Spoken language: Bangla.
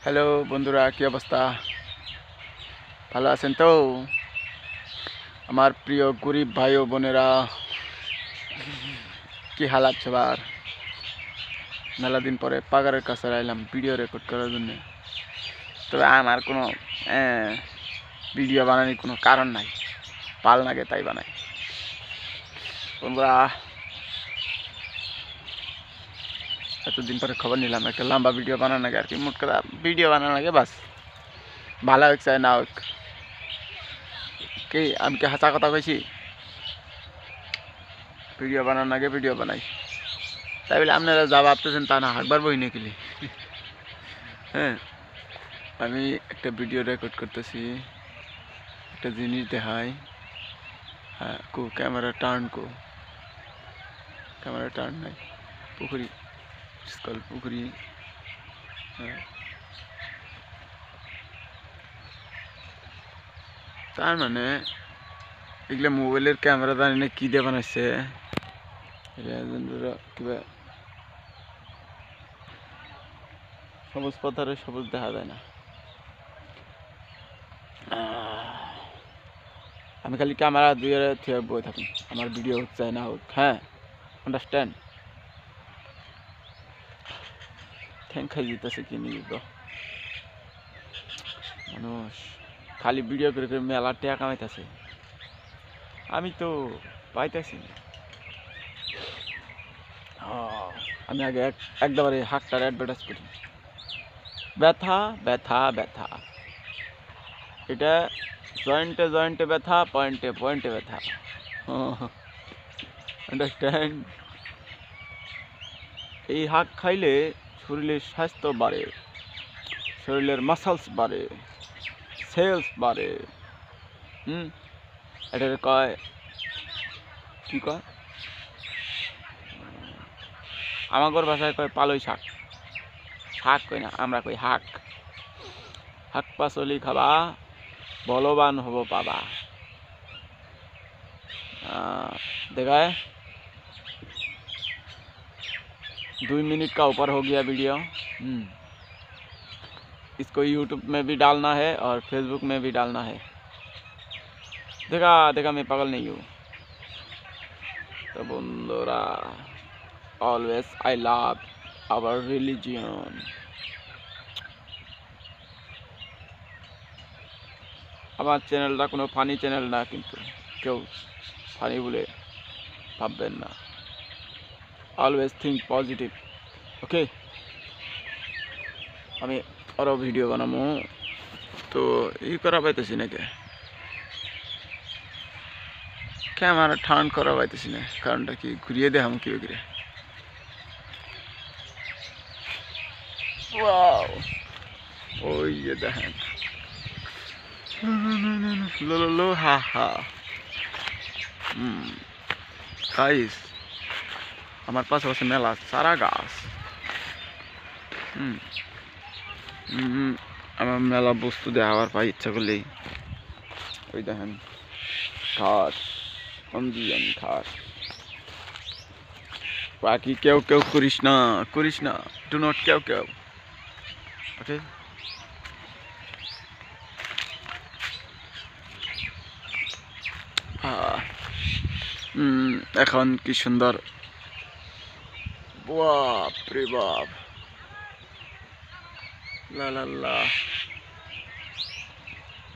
হ্যালো বন্ধুরা, কি অবস্থা? ভালো আছেন তো? আমার প্রিয় গরিব ভাই ও বোনেরা, কি হালাত সবার? মেলা দিন পরে পাগারের কাছে আইলাম ভিডিও রেকর্ড করার জন্য। তবে আমার কোনো ভিডিও বানানোর কোনো কারণ নাই, ভাল লাগে তাই বানাই। বন্ধুরা, এতদিন পরে খবর নিলাম, একটা লম্বা ভিডিও বানানো লাগে আর কি। মোট কথা ভিডিও বানানো লাগে, বাস ভালো হোক চাই না হোক। কি আমি কি হাসা কথা কইছি? ভিডিও বানানোর আগে ভিডিও বানাই, তাই বলে আপনারা যা ভাবতেছেন তা না, হাঁকবার বই নিয়ে। হ্যাঁ, আমি একটা ভিডিও রেকর্ড করতেছি, একটা জিনিস দেখাই। হ্যাঁ, ক্যামেরা টার্ন নাই। পুকুরি, পুকুরি। হ্যাঁ, তার মানে এগুলো মোবাইলের ক্যামেরা জানি না কি দিয়ে বানাইছে। কিবা সবুজ পাথরে সবুজ দেখা যায় না। আমি খালি ক্যামেরা দুই থেকে বই থাকি, আমার ভিডিও হোক চাই না হোক। হ্যাঁ, আন্ডারস্ট্যান্ড? ঠ্যাং খাই দিতেছে কি নিয়ে মানুষ খালি ভিডিও করে করে মেলা টাকা কামাইতেছে, আমি তো পাইতেছি না। আমি আগে একবারে হাকটার অ্যাডভার্টাইজ করি, ব্যথা ব্যথা ব্যথা, এটা জয়েন্টে জয়েন্টে ব্যথা, পয়েন্টে পয়েন্টে ব্যথা। আন্ডারস্ট্যান্ড? এই হাক খাইলে শরীরের স্বাস্থ্য বাড়ে, শরীরের মাসলস বাড়ে, সেলস বাড়ে। এটা কয় কি কয়, আমাগর ভাষায় কয় পালই শাক। শাক কই না, আমরা কই হাক। শাক পাচলি খাবা, বলবান হব পাবা। देखा है, 2 मिनट का ऊपर हो गया वीडियो। इसको यूट्यूब में भी डालना है और फेसबुक में भी डालना है। देखा देखा, मैं पागल नहीं हूँ। तो बंधुरा, always I love our religion. আমার চ্যানেলটা কোনো ফানি চ্যানেল না, কিন্তু কেউ ফানি বলে ভাববেন না। অলওয়েজ থিঙ্ক পজিটিভ, ওকে? আমি আরও ভিডিও বানাবো, তো করা পাইতেছি না, ক্যামেরা টার্ন করা পাইতেছি না। কারণটা কি, ঘুরিয়ে দেখাম কি করে? ওই যে দেখেন, লো হা হা। গাইস, আমার পাশাপাশি মেলা সারা গাছ। আমার মেলা বস্তু দেখাবার পাই ইচ্ছা করলেই। ওই দেখেন ঘাস, অঞ্জিয়ান ঘাস। বাকি কেউ কেউ করিস না, ডু নট কেউ, ওকে? এখন কি সুন্দর, বাপ রে বাপ, লা লা লা।